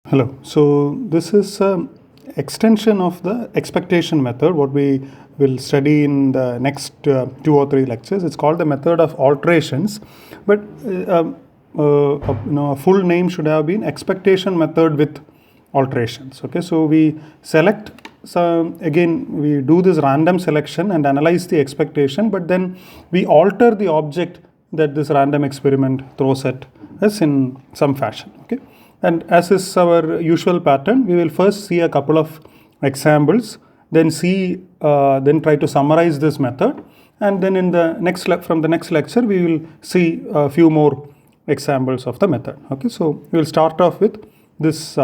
Hello. So this is an extension of the expectation method, what we will study in the next 2 or 3 lectures. It's called the method of alterations, but a full name should have been expectation method with alterations. Okay, so we select. So again, we do this random selection and analyze the expectation, but then we alter the object that this random experiment throws at us in some fashion. Okay. And as is our usual pattern, we will first see a couple of examples, then then try to summarize this method, and then in the from the next lecture, we will see a few more examples of the method. Okay, so we will start off with this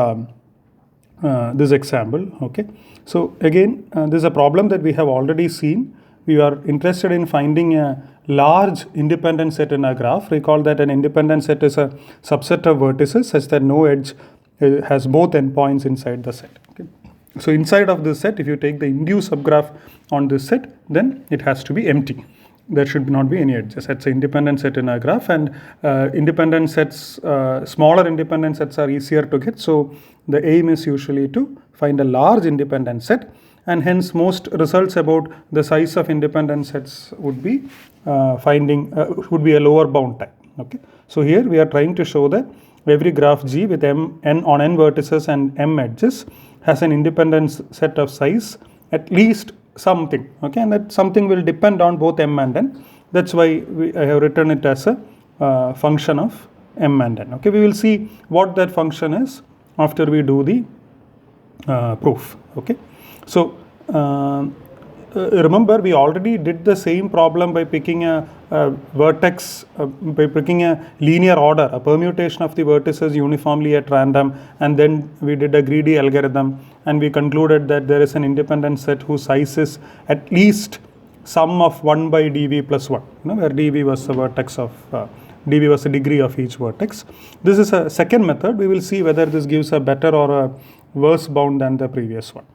this example. Okay, so again, this is a problem that we have already seen. We are interested in finding a large independent set in a graph. Recall that an independent set is a subset of vertices such that no edge has both endpoints inside the set. Okay. So inside of this set, if you take the induced subgraph on this set, then it has to be empty. There should not be any edges. That's an independent set in a graph, and independent sets, smaller independent sets are easier to get. So the aim is usually to find a large independent set, and hence most results about the size of independent sets would be would be a lower bound type. Okay, so here we are trying to show that every graph G with n on n vertices and m edges has an independent set of size at least something. Okay, and that something will depend on both m and n. That's why I have written it as a function of m and n. Okay, we will see what that function is after we do the proof. Okay, so remember, we already did the same problem by picking a vertex, by picking a linear order, a permutation of the vertices uniformly at random, and then we did a greedy algorithm, and we concluded that there is an independent set whose size is at least sum of 1 by dv plus 1, where dv was the vertex of dv was the degree of each vertex. This is a second method. We will see whether this gives a better or a worse bound than the previous one.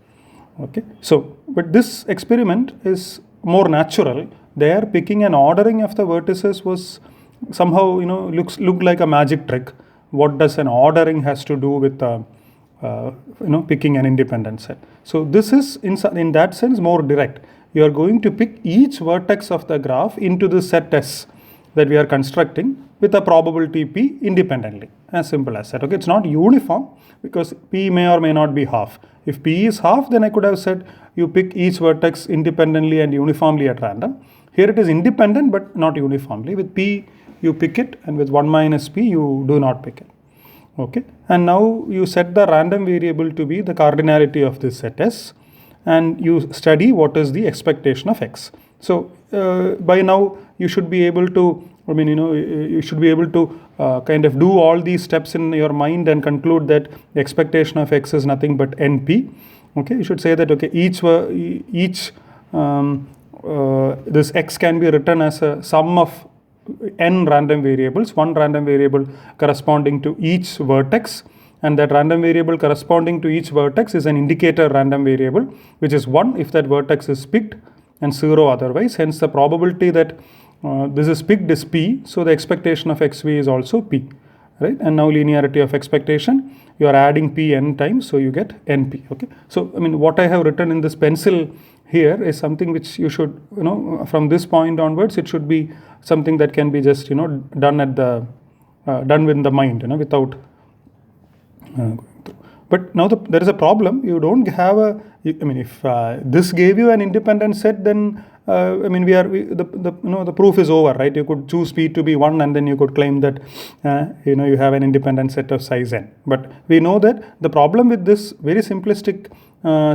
Okay, so but this experiment is more natural. There, picking an ordering of the vertices was somehow looked like a magic trick. What does an ordering has to do with picking an independent set? So this is in that sense more direct. You are going to pick each vertex of the graph into the set S that we are constructing with a probability P independently. As simple as that. Okay, it's not uniform because P may or may not be half. If P is half, then I could have said you pick each vertex independently and uniformly at random. Here it is independent but not uniformly. With P you pick it, and with 1 minus P you do not pick it. Okay, and now you set the random variable to be the cardinality of this set S, and you study what is the expectation of X. So by now you should be able to, you should be able to kind of do all these steps in your mind and conclude that the expectation of X is nothing but NP. Okay, you should say that, okay, this X can be written as a sum of n random variables, one random variable corresponding to each vertex, and that random variable corresponding to each vertex is an indicator random variable, which is 1 if that vertex is picked and 0 otherwise. Hence the probability that this is picked is P, so the expectation of XV is also P, right? And now linearity of expectation, you are adding P n times, so you get NP. Okay, so what I have written in this pencil here is something which you should, from this point onwards, it should be something that can be just, done at the done with the mind, without going through. But now there is a problem. You don't have if this gave you an independent set, then the proof is over, right? You could choose P to be 1, and then you could claim that you have an independent set of size n. But we know that the problem with this very simplistic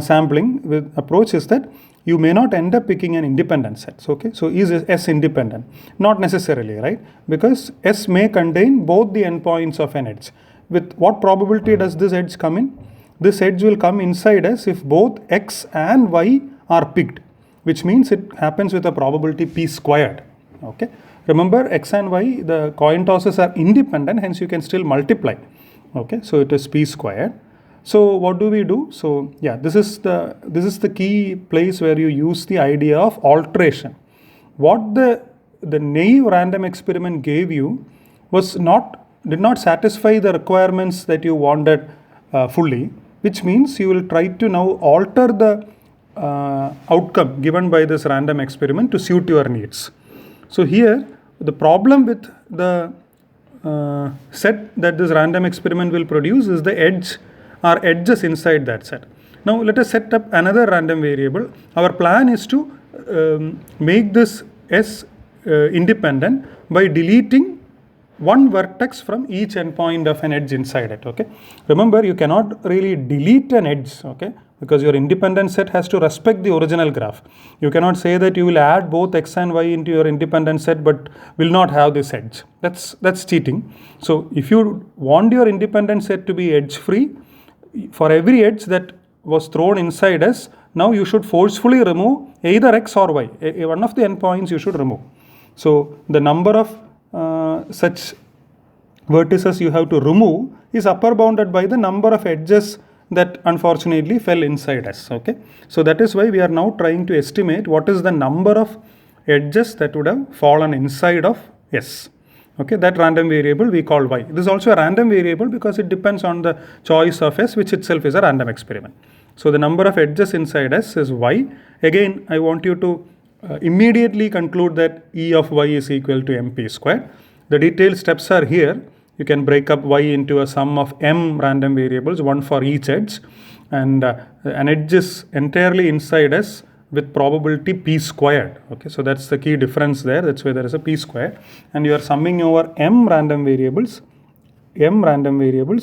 sampling with approach is that you may not end up picking an independent set. Okay, so is S independent? Not necessarily, right? Because S may contain both the endpoints of an edge. With what probability does this edge come in? This edge will come inside S if both X and Y are picked, which means it happens with a probability P squared. Okay, remember X and Y, the coin tosses are independent, hence you can still multiply. Okay, so it is P squared. So what do we do? So yeah, this is the key place where you use the idea of alteration. What the naive random experiment gave you was did not satisfy the requirements that you wanted fully, which means you will try to now alter the outcome given by this random experiment to suit your needs. So here, the problem with the set that this random experiment will produce is the edge or edges inside that set. Now let us set up another random variable. Our plan is to make this S independent by deleting one vertex from each endpoint of an edge inside it. Okay, remember, you cannot really delete an edge, okay, because your independent set has to respect the original graph. You cannot say that you will add both x and y into your independent set but will not have this edge. That's cheating. So if you want your independent set to be edge free, for every edge that was thrown inside S, now you should forcefully remove either x or y. One of the endpoints you should remove. So the number of such vertices you have to remove is upper bounded by the number of edges that unfortunately fell inside S. Okay, so that is why we are now trying to estimate what is the number of edges that would have fallen inside of S. Okay, that random variable we call y. This is also a random variable because it depends on the choice of S, which itself is a random experiment. So the number of edges inside S is y. Again, I want you to immediately conclude that E of y is equal to mp squared. The detailed steps are here. You can break up y into a sum of m random variables, one for each edge, and an edge is entirely inside S with probability p squared. Okay, so that's the key difference there. That's why there is a p squared, and you are summing over m random variables,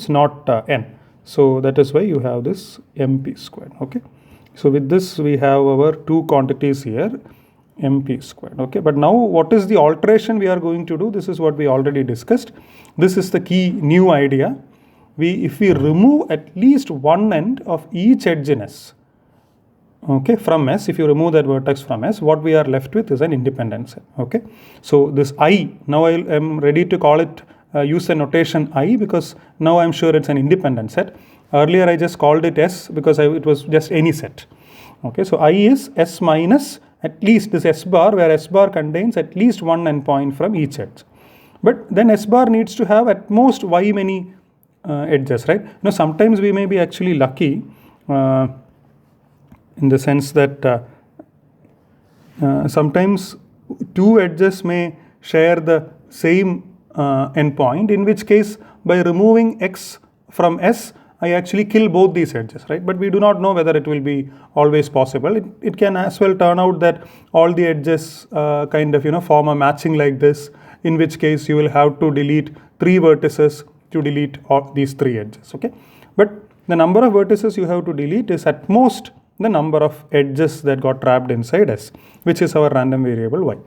not n. So that is why you have this mp squared. Okay, so with this we have our two quantities here, mp squared. Okay, but now what is the alteration we are going to do? This is what we already discussed. This is the key new idea. If we remove at least one end of each edge in S, okay, from S, if you remove that vertex from S, what we are left with is an independent set. Okay, so this I, now I am ready to call it, use a notation I, because now I am sure it's an independent set. Earlier I just called it S because it was just any set. Okay, so I is S minus at least this S bar, where S bar contains at least one endpoint from each edge. But then S bar needs to have at most y many edges, right? Now sometimes we may be actually lucky in the sense that sometimes two edges may share the same endpoint, in which case by removing x from S, I actually kill both these edges, right? But we do not know whether it will be always possible. It can as well turn out that all the edges kind of form a matching like this, in which case you will have to delete 3 vertices to delete all these 3 edges. Okay, but the number of vertices you have to delete is at most the number of edges that got trapped inside S, which is our random variable y.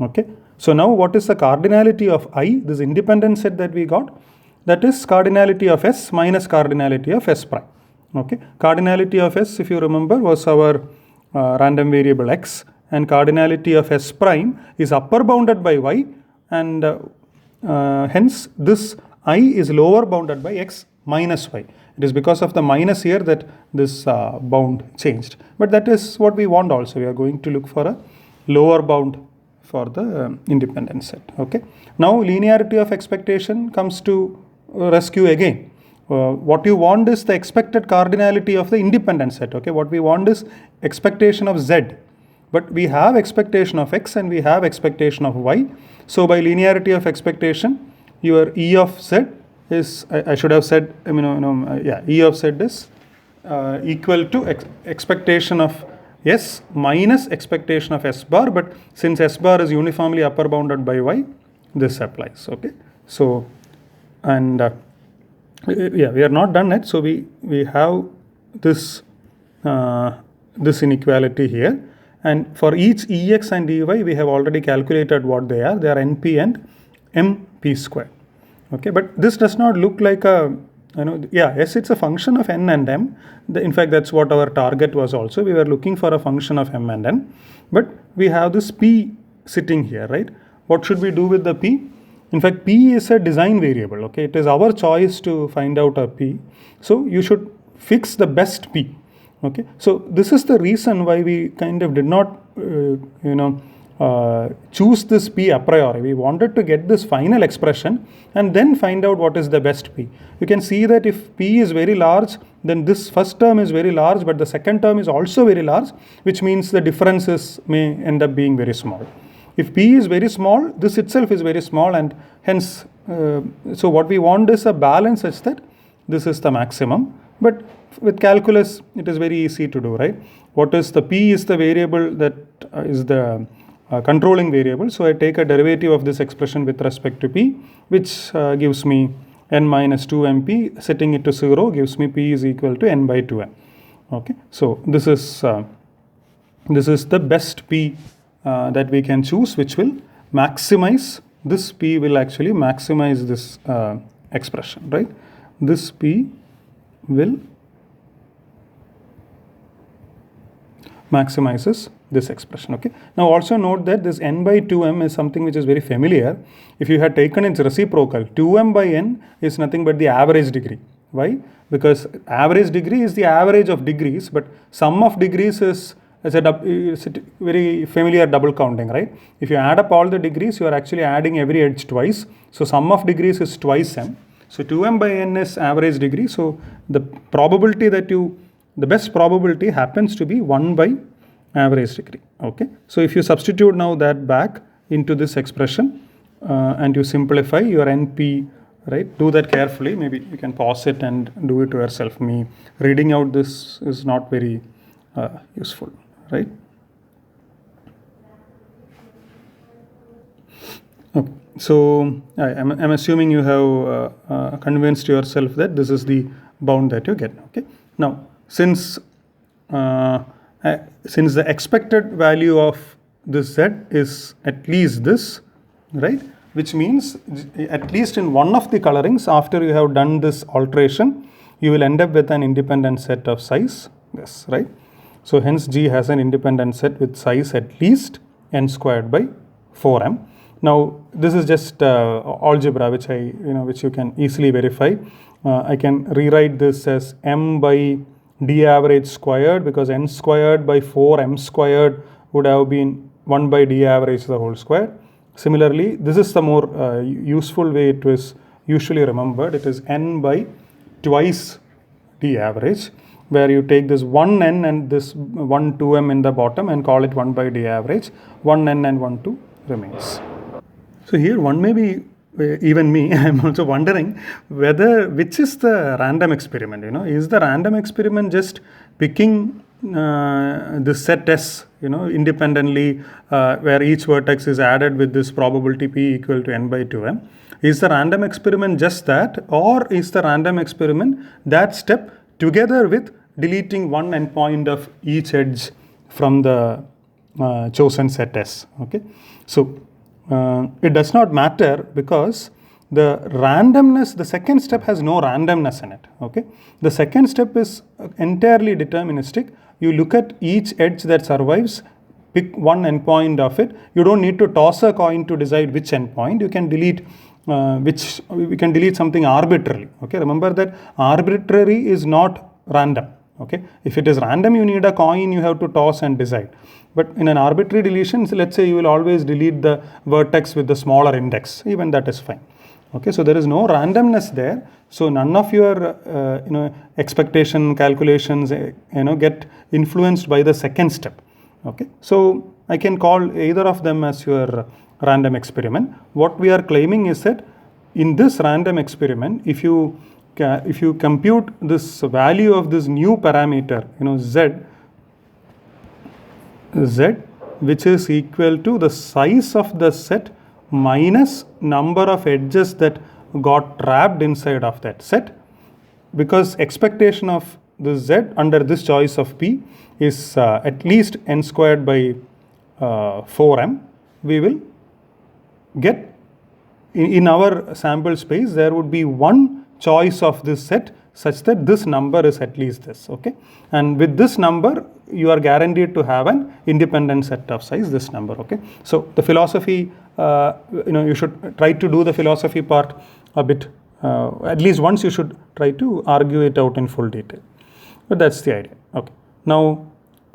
Okay, so now what is the cardinality of I, this independent set that we got? That is cardinality of S minus cardinality of S prime. Okay, cardinality of S, if you remember, was our random variable x, and cardinality of S prime is upper bounded by y, and hence this I is lower bounded by x minus y. It is because of the minus here that this bound changed. But that is what we want also. We are going to look for a lower bound for the independent set. Okay, now linearity of expectation comes to rescue again. What you want is the expected cardinality of the independent set. Okay, what we want is expectation of z, but we have expectation of x and we have expectation of y. So by linearity of expectation, your E of z is, I should have said, E of z is equal to expectation of S minus expectation of S bar, but since S bar is uniformly upper bounded by y, this applies. Okay, so and we are not done yet. So we have this this inequality here, and for each Ex and Ey we have already calculated what they are. They are NP and MP squared. Okay, but this does not look like a, yes, it's a function of n and m. In fact, that's what our target was also. We were looking for a function of m and n, but we have this p sitting here, right? What should we do with the p? In fact, p is a design variable. Okay, it is our choice to find out a p. So you should fix the best p. Okay, so this is the reason why we kind of did not, choose this P a priori. We wanted to get this final expression and then find out what is the best P. You can see that if P is very large, then this first term is very large, but the second term is also very large, which means the differences may end up being very small. If P is very small, this itself is very small, and hence, so what we want is a balance such that this is the maximum. But with calculus, it is very easy to do, right? What is the P is the variable that is the controlling variable. So I take a derivative of this expression with respect to P, which gives me n minus 2mp. Setting it to 0 gives me P is equal to n by 2m. Okay, so this is the best P that we can choose, which will maximize this P, will actually maximize this expression, right? This P will maximizes this expression. Okay, now also note that this n by 2m is something which is very familiar. If you had taken its reciprocal, 2m by n is nothing but the average degree. Why? Because average degree is the average of degrees, but sum of degrees is a very familiar double counting, right? If you add up all the degrees, you are actually adding every edge twice. So sum of degrees is twice m. So 2m by n is average degree. So the probability that the best probability happens to be 1 by average degree. Okay, so if you substitute now that back into this expression and you simplify your NP, right? Do that carefully. Maybe you can pause it and do it to yourself. Me reading out this is not very useful, right? Okay, so I'm assuming you have convinced yourself that this is the bound that you get. Okay, now since the expected value of this z is at least this, right, which means at least in one of the colorings, after you have done this alteration, you will end up with an independent set of size this, right? So hence G has an independent set with size at least n squared by 4m. Now this is just algebra, which which you can easily verify. I can rewrite this as m by d average squared, because n squared by 4m squared would have been 1 by d average the whole square. Similarly, this is the more useful way it was usually remembered. It is n by twice d average, where you take this 1n and this 1 2m in the bottom and call it 1 by d average. 1n and 1 2 remains. So here one may be, even me, I'm also wondering which is the random experiment, is the random experiment just picking the set S, independently, where each vertex is added with this probability P equal to n by 2m. Is the random experiment just that, or is the random experiment that step together with deleting one endpoint of each edge from the chosen set S? Okay, so it does not matter, because the randomness, the second step has no randomness in it. Okay, the second step is entirely deterministic. You look at each edge that survives, pick one endpoint of it. You don't need to toss a coin to decide which endpoint. You can delete we can delete something arbitrarily. Okay, remember that arbitrary is not random. Okay, if it is random, you need a coin you have to toss and decide. But in an arbitrary deletion, so let's say you will always delete the vertex with the smaller index. Even that is fine. Okay, so there is no randomness there. So none of your expectation calculations get influenced by the second step. Okay, so I can call either of them as your random experiment. What we are claiming is that in this random experiment, if you compute this value of this new parameter, z, which is equal to the size of the set minus number of edges that got trapped inside of that set, because expectation of the z under this choice of P is at least n squared by 4m, we will get in our sample space there would be one choice of this set such that this number is at least this. Okay, and with this number you are guaranteed to have an independent set of size this number. Okay, so the philosophy, you should try to do the philosophy part a bit, at least once you should try to argue it out in full detail, but that's the idea. Okay, now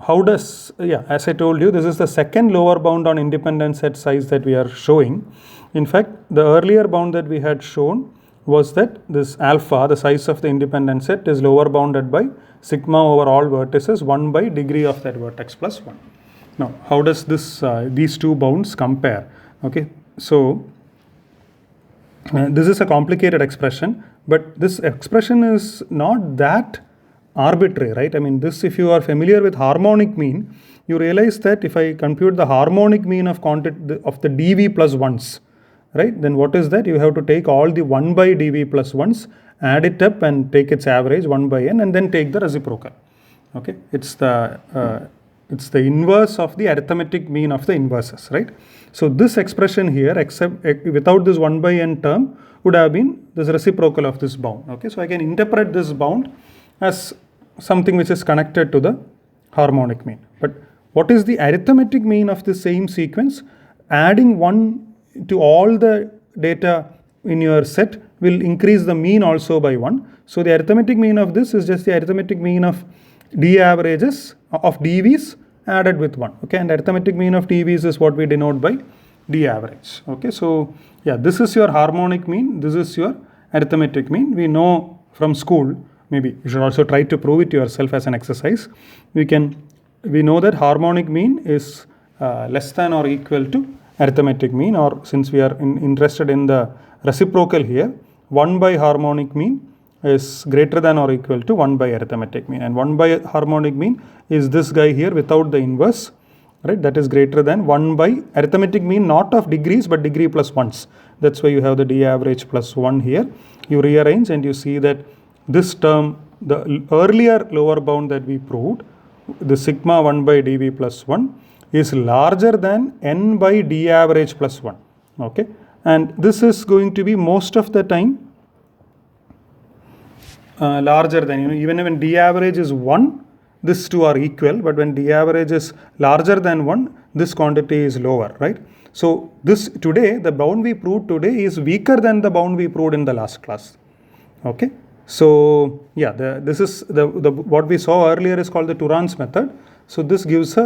how does, as I told you, this is the second lower bound on independent set size that we are showing. In fact, the earlier bound that we had shown was that this alpha, the size of the independent set, is lower bounded by sigma over all vertices 1 by degree of that vertex plus 1. Now, how does this these two bounds compare? Okay, so this is a complicated expression, but this expression is not that arbitrary, right? I mean, this, if you are familiar with harmonic mean, you realize that if I compute the harmonic mean of the dv plus 1s, right, then what is that? You have to take all the 1 by dv plus 1s, add it up and take its average 1 by n, and then take the reciprocal. Okay, it's the inverse of the arithmetic mean of the inverses, right? So this expression here, except without this 1 by n term, would have been this reciprocal of this bound. Okay, so I can interpret this bound as something which is connected to the harmonic mean. But what is the arithmetic mean of the same sequence? Adding 1 to all the data in your set will increase the mean also by 1. So the arithmetic mean of this is just the arithmetic mean of d averages of dv's added with 1. Okay, and arithmetic mean of dv's is what we denote by d average. Okay, so this is your harmonic mean, this is your arithmetic mean. We know from school, maybe you should also try to prove it yourself as an exercise. We know that harmonic mean is less than or equal to arithmetic mean, or since we are interested in the reciprocal here, 1 by harmonic mean is greater than or equal to 1 by arithmetic mean, and 1 by harmonic mean is this guy here without the inverse, right? That is greater than 1 by arithmetic mean, not of degrees but degree plus 1s. That's why you have the d average plus 1 here. You rearrange and you see that this term, the earlier lower bound that we proved, the sigma 1 by dv plus 1, is larger than n by d average plus 1. Okay, and this is going to be most of the time larger than, even when d average is 1, these two are equal, but when d average is larger than 1, this quantity is lower, right? So this today, the bound we proved today is weaker than the bound we proved in the last class. Okay, so this is what we saw earlier is called the Turan's method. So this gave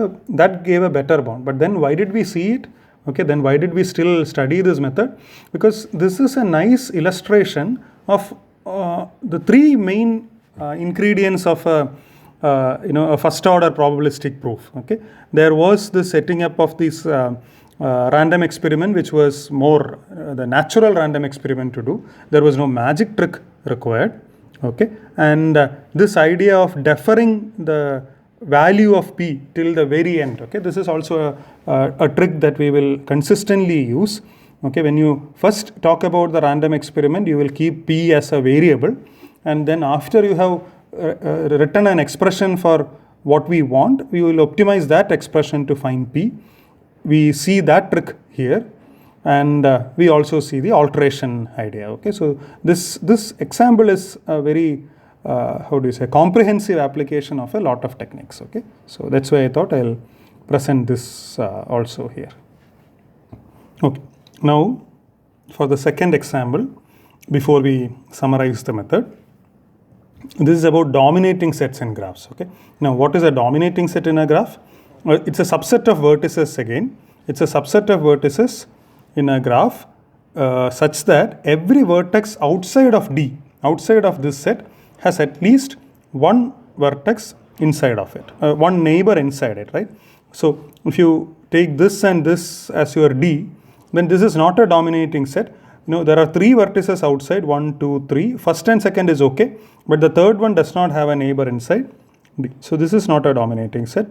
a better bound. But then why did we see it? Okay, then why did we still study this method? Because this is a nice illustration of the three main ingredients of a first order probabilistic proof. Okay, there was the setting up of this random experiment, which was more the natural random experiment to do. There was no magic trick required. Okay, and this idea of deferring the value of p till the very end. Okay, this is also a trick that we will consistently use. Okay, when you first talk about the random experiment, you will keep p as a variable, and then after you have written an expression for what we want, we will optimize that expression to find p. We see that trick here, and we also see the alteration idea. Okay, so this example is a very comprehensive application of a lot of techniques. Okay, so that's why I thought I'll present this also here. Okay, now for the second example, before we summarize the method, this is about dominating sets in graphs. Okay, now what is a dominating set in a graph? It's a subset of vertices again. It's a subset of vertices in a graph such that every vertex outside of D, outside of this set, has at least one vertex inside of it, one neighbor inside it, right? So if you take this and this as your D, then this is not a dominating set. There are three vertices outside, 1, 2, 3. First and second is okay, but the third one does not have a neighbor inside D. So this is not a dominating set.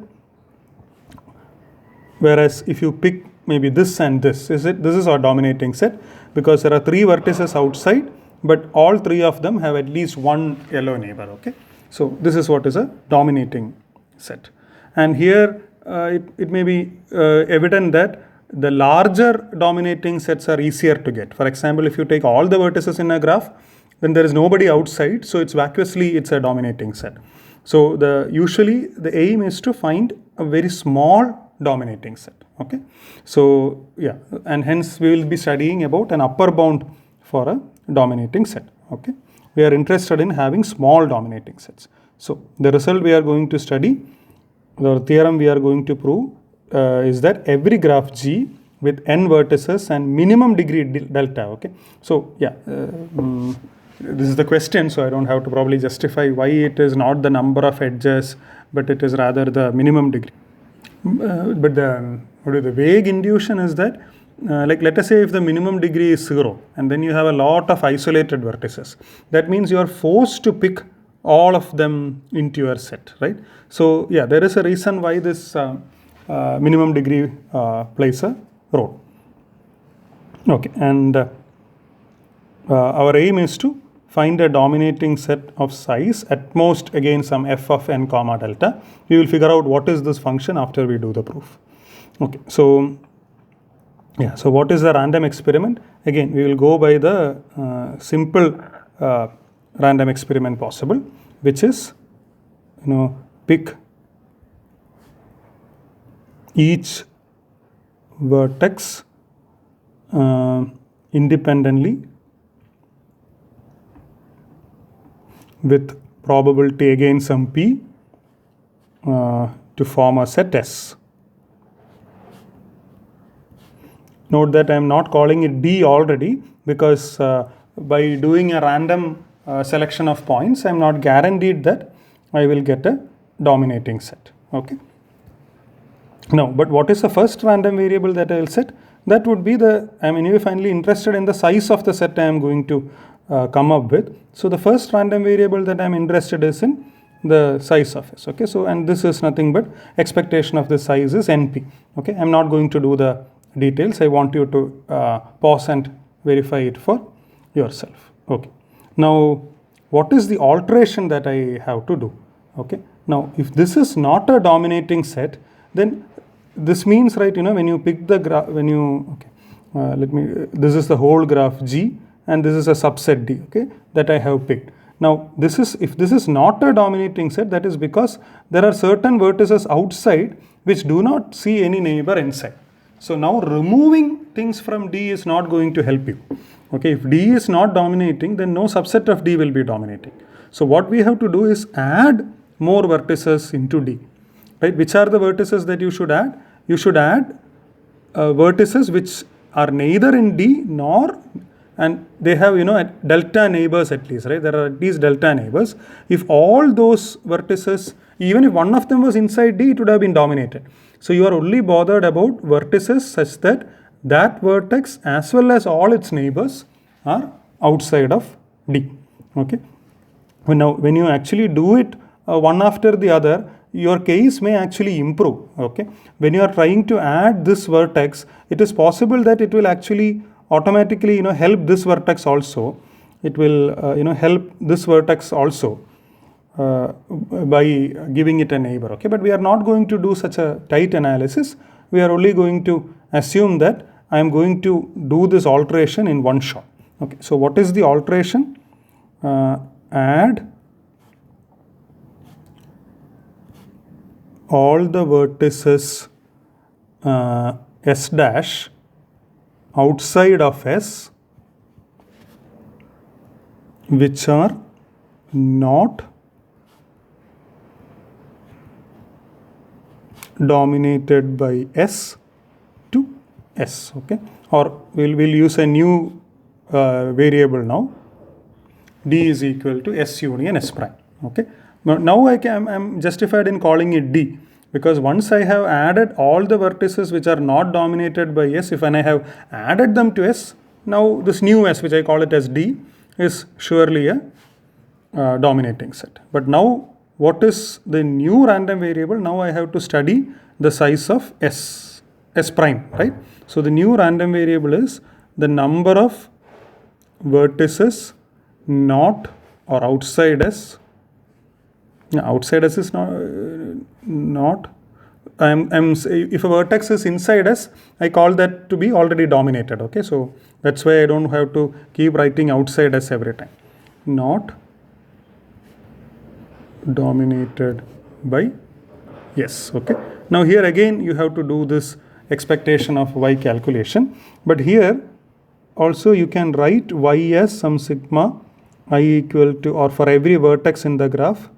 Whereas if you pick maybe this and this is our dominating set, because there are three vertices outside, but all three of them have at least one yellow neighbor. Okay, so this is what is a dominating set. And here it may be evident that the larger dominating sets are easier to get. For example, if you take all the vertices in a graph, then there is nobody outside, so it's a dominating set. So usually the aim is to find a very small dominating set. Okay, so and hence we will be studying about an upper bound for a dominating set. Okay, we are interested in having small dominating sets. So the result we are going to study the theorem we are going to prove is that every graph G with n vertices and minimum degree delta. Okay, so yeah, this is the question, so I don't have to probably justify why it is not the number of edges, but it is rather the minimum degree. But the vague intuition is that, like let us say if the minimum degree is 0 and then you have a lot of isolated vertices, that means you are forced to pick all of them into your set, right? So yeah, there is a reason why this minimum degree plays a role. Okay, and our aim is to find a dominating set of size, at most again some f of n comma delta. We will figure out what is this function after we do the proof. Okay, so yeah, so what is the random experiment? Again, we will go by the simple random experiment possible, which is, pick each vertex independently with probability again some p to form a set S. Note that I am not calling it D already, because by doing a random selection of points, I am not guaranteed that I will get a dominating set. Okay. Now, but what is the first random variable that I will set? That would be I am anyway finally interested in the size of the set I am going to come up with. So the first random variable that I am interested is in the size of S. Okay, so and this is nothing but expectation of the size is NP. Okay, I am not going to do the details. I want you to pause and verify it for yourself. Okay, now what is the alteration that I have to do? Okay, now if this is not a dominating set, then this means, right, when you pick the graph, this is the whole graph G and this is a subset D, okay, that I have picked. Now if this is not a dominating set, that is because there are certain vertices outside which do not see any neighbor inside. So now removing things from D is not going to help you. Okay, if D is not dominating, then no subset of D will be dominating. So what we have to do is add more vertices into D. Right? Which are the vertices that you should add? You should add vertices which are neither in D nor, and they have delta neighbors at least, right? There are at least delta neighbors. If all those vertices, even if one of them was inside D, it would have been dominated. So you are only bothered about vertices such that that vertex as well as all its neighbors are outside of D. Okay. Now when you actually do it one after the other, your case may actually improve. Okay, when you are trying to add this vertex, it is possible that it will actually automatically help this vertex also. It will help this vertex also by giving it a neighbor. Okay, but we are not going to do such a tight analysis. We are only going to assume that I am going to do this alteration in one shot. Okay, so what is the alteration? Add all the vertices S dash outside of S which are not dominated by S to S. Okay, or we'll use a new variable now. D is equal to S union S prime. Okay. Now I'm justified in calling it D, because once I have added all the vertices which are not dominated by S, I have added them to S, now this new S, which I call it as D, is surely a dominating set. But now what is the new random variable? Now I have to study the size of S prime, right? So the new random variable is the number of vertices not or outside S. Outside S is not. If a vertex is inside S, I call that to be already dominated. Okay, so that's why I don't have to keep writing outside S every time. Not dominated by S. Okay. Now here again you have to do this expectation of Y calculation, but here also you can write Y as some sigma I equal to, or for every vertex in the graph,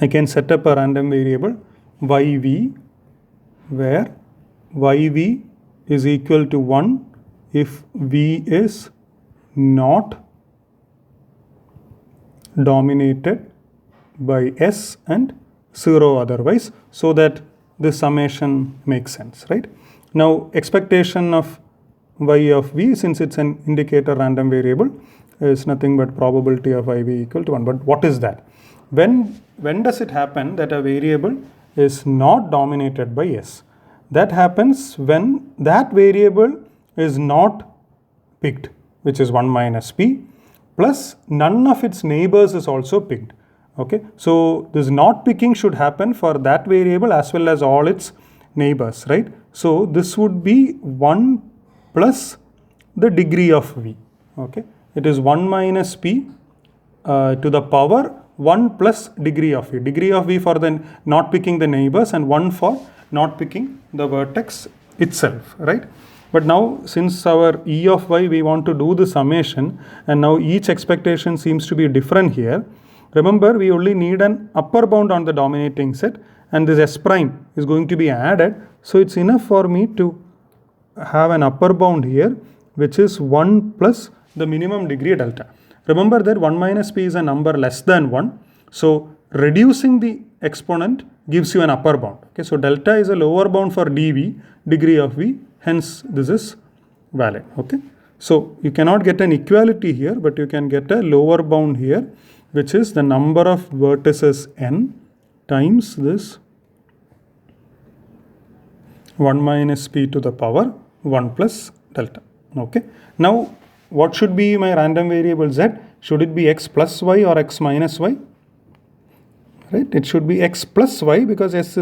I can set up a random variable yv, where yv is equal to 1 if v is not dominated by s and 0 otherwise, so that this summation makes sense, right? Now expectation of y of v, since it's an indicator random variable, is nothing but probability of iv equal to 1. But what is that? When does it happen that a variable is not dominated by s? That happens when that variable is not picked, which is 1 minus p, plus none of its neighbors is also picked. Okay, so this not picking should happen for that variable as well as all its neighbors, right? So this would be 1 plus the degree of v. Okay, it is 1 minus p to the power 1 plus degree of v. Degree of v for the not picking the neighbors and 1 for not picking the vertex itself, right? But now since our e of y, we want to do the summation, and now each expectation seems to be different here. Remember, we only need an upper bound on the dominating set, and this s prime is going to be added. So it's enough for me to have an upper bound here, which is 1 plus the minimum degree delta. Remember that 1 minus p is a number less than 1. So reducing the exponent gives you an upper bound. Okay, so delta is a lower bound for dv, degree of v, hence this is valid. Okay, so you cannot get an equality here, but you can get a lower bound here, which is the number of vertices n times this 1 minus p to the power 1 plus delta. Okay, now what should be my random variable z? Should it be x plus y or x minus y? Right, it should be x plus y because s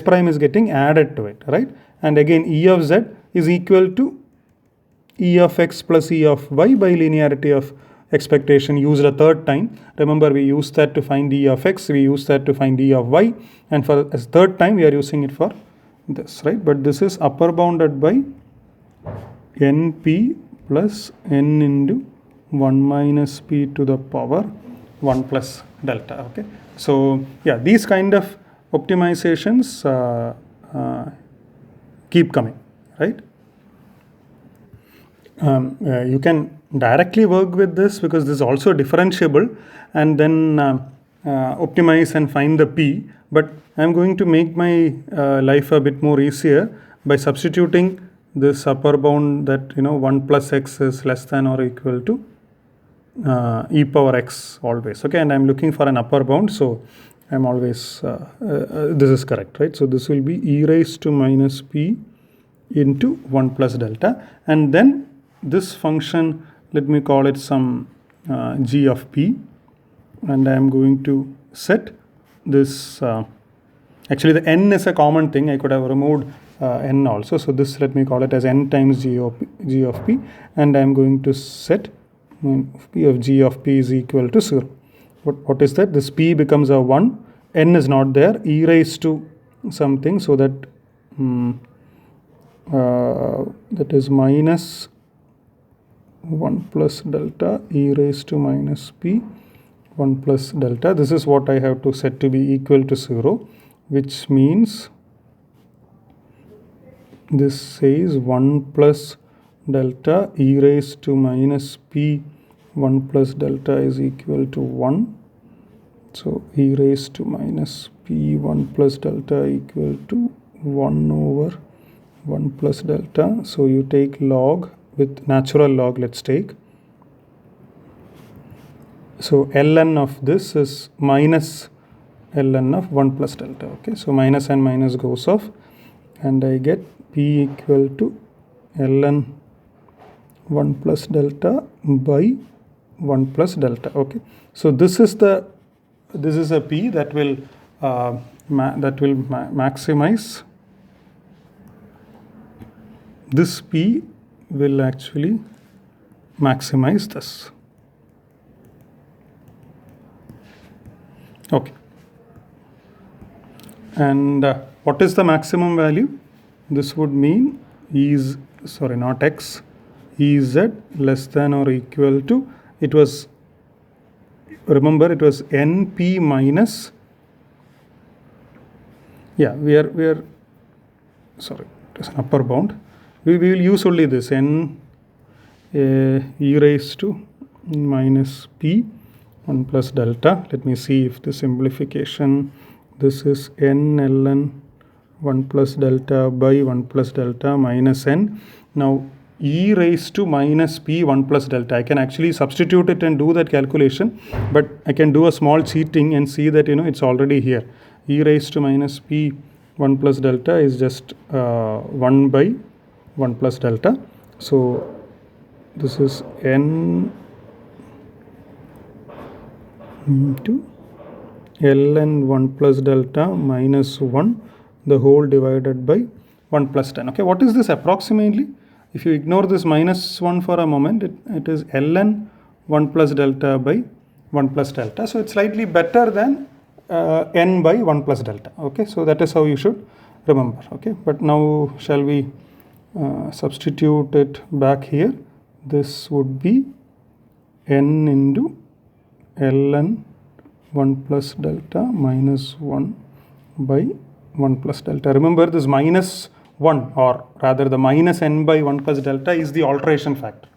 prime is getting added to it, right? And again e of z is equal to e of x plus e of y by linearity of expectation used a third time. Remember, we used that to find e of x, we used that to find e of y, and for as third time we are using it for this, right? But this is upper bounded by np plus n into 1 minus p to the power 1 plus delta. Okay, so yeah, these kind of optimizations keep coming, right? You can directly work with this because this is also differentiable, and then optimize and find the p. But I'm going to make my life a bit more easier by substituting this upper bound that 1 plus x is less than or equal to e power x always. Okay, and I'm looking for an upper bound, so I'm always this is correct, right? So this will be e raised to minus p into 1 plus delta, and then this function, let me call it some g of p, and I am going to set this actually the n is a common thing, I could have removed n also, so this let me call it as n times g of p, and I am going to set p of g of p is equal to 0. What is that? This p becomes a 1, n is not there, e raised to something, so that that is minus 1 plus delta e raised to minus p 1 plus delta. This is what I have to set to be equal to 0, which means this says 1 plus delta e raised to minus p 1 plus delta is equal to 1. So e raised to minus p 1 plus delta equal to 1 over 1 plus delta. So you take log with natural log, let's take. So ln of this is minus ln of 1 plus delta. Okay, so minus and minus goes off, and I get p equal to ln 1 plus delta by 1 plus delta. Okay, so this is a p that will maximize. This p will actually maximize this. Okay, and what is the maximum value? This would mean not x, ez less than or equal to, remember it was np minus yeah, we are sorry, it is an upper bound. We will use only this n e raised to minus p 1 plus delta. Let me see if the simplification, this is n ln 1 plus delta by 1 plus delta minus n. Now e raised to minus p 1 plus delta, I can actually substitute it and do that calculation, but I can do a small cheating and see that it's already here. E raised to minus p 1 plus delta is just 1 by 1 plus delta. So this is n into ln 1 plus delta minus 1 the whole divided by 1 plus 10. Okay, what is this approximately? If you ignore this minus 1 for a moment, it is ln 1 plus delta by 1 plus delta. So it's slightly better than n by 1 plus delta. Okay, so that is how you should remember. Okay, but now shall we substitute it back here? This would be n into ln 1 plus delta minus 1 by 1 plus delta. Remember, this minus 1, or rather the minus n by 1 plus delta is the alteration factor.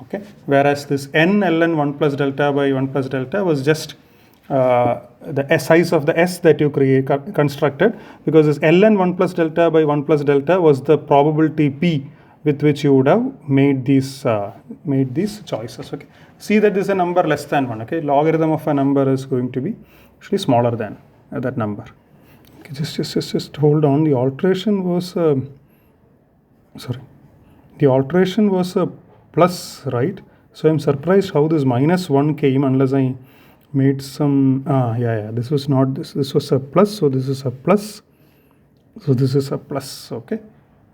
Okay, whereas this n ln 1 plus delta by 1 plus delta was just the size of the s that you constructed, because this ln 1 plus delta by 1 plus delta was the probability p with which you would have made these choices. Okay, see that this is a number less than 1. Okay, logarithm of a number is going to be actually smaller than that number. Okay, just hold on. The alteration was the alteration was a plus, right? So I'm surprised how this minus 1 came, unless I made some this was not this was a plus, so this is a plus, so this is a plus. Okay,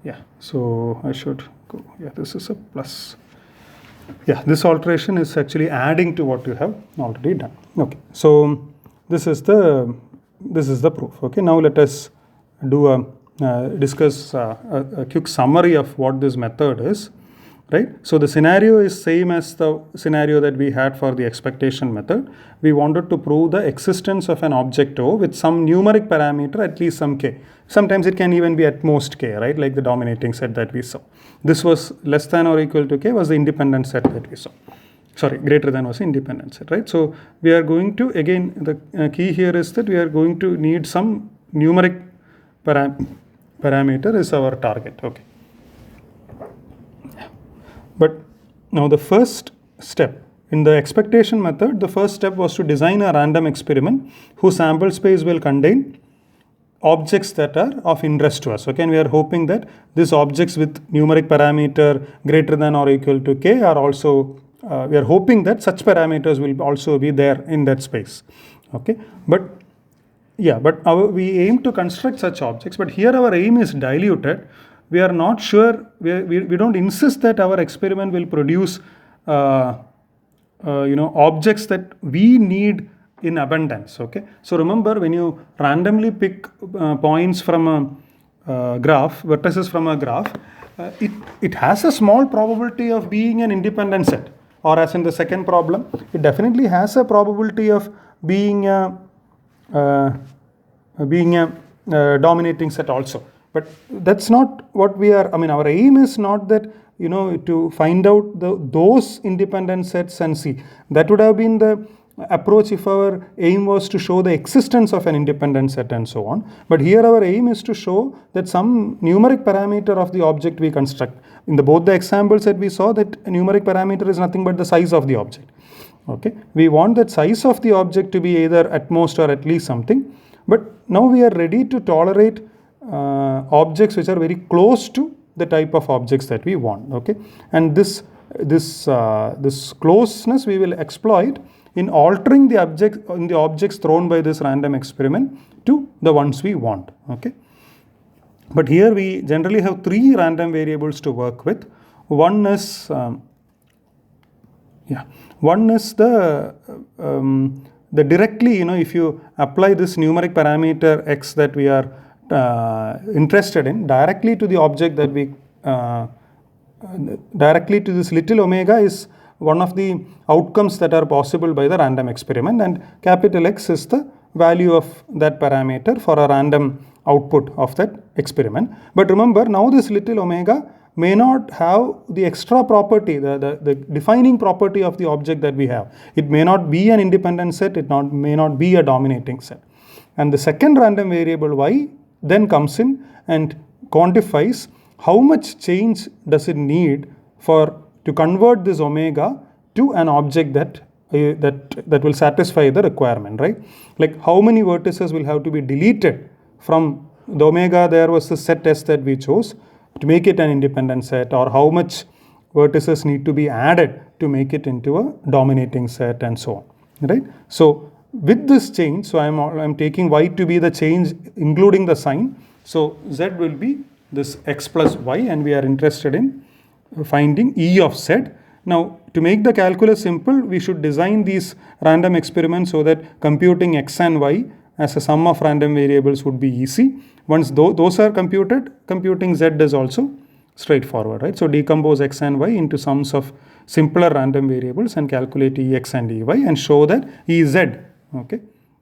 yeah, so I should go, yeah, this is a plus. Yeah, this alteration is actually adding to what you have already done. Okay, so this is the proof. Okay, now let us do discuss a quick summary of what this method is. Right, so the scenario is same as the scenario that we had for the expectation method. We wanted to prove the existence of an object O with some numeric parameter, at least some k. Sometimes it can even be at most k, right, like the dominating set that we saw. This was less than or equal to k was the independent set that we saw. Sorry, greater than was the independent set, right? So we are going to, again, the key here is that we are going to need some numeric parameter is our target. Okay. But now the first step in the expectation method, the first step was to design a random experiment whose sample space will contain objects that are of interest to us. Okay, and we are hoping that these objects with numeric parameter greater than or equal to k are also, we are hoping that such parameters will also be there in that space. Okay, but yeah, but we aim to construct such objects, but here our aim is diluted. We are not sure, we don't insist that our experiment will produce objects that we need in abundance. Okay, so remember, when you randomly pick points from a graph, vertices from a graph, it has a small probability of being an independent set, or as in the second problem, it definitely has a probability of being a dominating set also. But that's not what we are, I mean, our aim is not that, to find out those independent sets and see. That would have been the approach if our aim was to show the existence of an independent set and so on. But here our aim is to show that some numeric parameter of the object we construct. In both the examples that we saw, that a numeric parameter is nothing but the size of the object. Okay, we want that size of the object to be either at most or at least something. But now we are ready to tolerate objects which are very close to the type of objects that we want. Okay, and this closeness we will exploit in altering the objects thrown by this random experiment to the ones we want. Okay, but here we generally have 3 random variables to work with. One is the directly, if you apply this numeric parameter x that we are interested in directly to the object that we directly to this little omega is one of the outcomes that are possible by the random experiment, and capital X is the value of that parameter for a random output of that experiment. But remember, now this little omega may not have the extra property, the defining property of the object that we have. It may not be an independent set, may not be a dominating set. And the second random variable y then comes in and quantifies how much change does it need to convert this omega to an object that will satisfy the requirement, right? Like how many vertices will have to be deleted from the omega there was the set S that we chose to make it an independent set, or how much vertices need to be added to make it into a dominating set, and so on, right? So with this change, so I'm taking y to be the change including the sign. So z will be this x plus y, and we are interested in finding E of z. Now, to make the calculus simple, we should design these random experiments so that computing x and y as a sum of random variables would be easy. Once those are computed, computing z is also straightforward, right? So decompose x and y into sums of simpler random variables and calculate ex and ey and show that Ez, okay?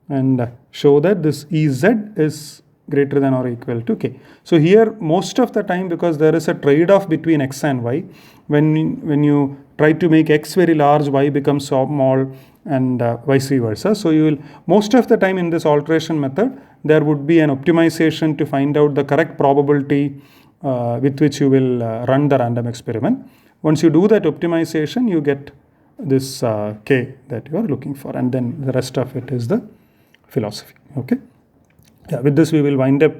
And show that this Ez is greater than or equal to k. So here, most of the time, because there is a trade-off between x and y, when you try to make x very large, y becomes small, and vice versa. So you will, most of the time in this alteration method, there would be an optimization to find out the correct probability with which you will run the random experiment. Once you do that optimization, you get this k that you are looking for, and then the rest of it is the philosophy, okay? Yeah, with this we will wind up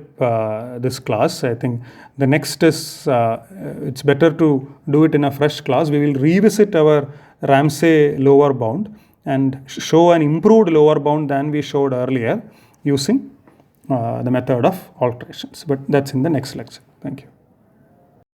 this class. I think the next is, it's better to do it in a fresh class. We will revisit our Ramsey lower bound and show an improved lower bound than we showed earlier using the method of alterations. But that's in the next lecture. Thank you.